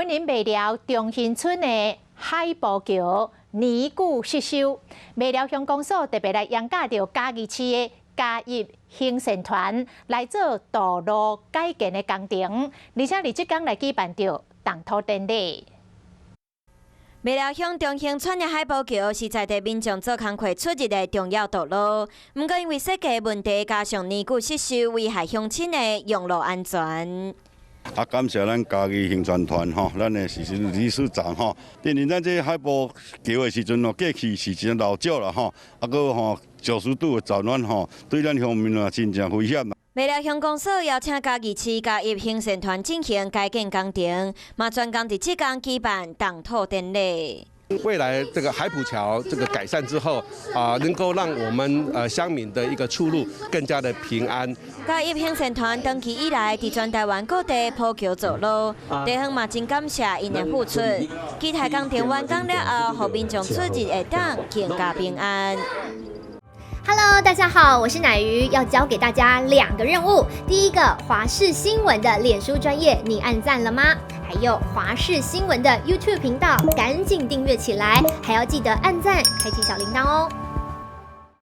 欢迎卖寮中兴村的海步桥年久失修，卖寮乡公所特别来邀请到嘉义市的嘉义兴盛团来做道路改建的工程，而且伫即天来举办着动土典礼。 卖寮乡中兴村的海步桥是在地民众做工课出入的重要道路，不过因为设计问题，加上年久失修，危害乡亲的用路安全。感谢咱嘉义兴传团吼，咱的时阵理事长吼，电认咱这海步桥的时阵哦，过去是真老旧了吼，搁吼90度的早暖吼，对咱乡民啊真正危险。 卖寮乡公所邀请嘉义市嘉义兴盛团进行改建工程，嘛专工伫即天举办动土典礼。 未来这个海浦桥这个改善之后能够让我们乡民的一个出入更加的平安。嘉义兴盛团长期以来伫全台湾各地铺桥造路，地方嘛真感谢因的付出。期待工程完工了后，予民众出入会当更加平安。 Hello， 大家好，我是乃瑜，要教给大家2个任务。第一个，华视新闻的脸书专页，你按赞了吗？还有华视新闻的 YouTube 频道，赶紧订阅起来，还要记得按赞，开启小铃铛哦。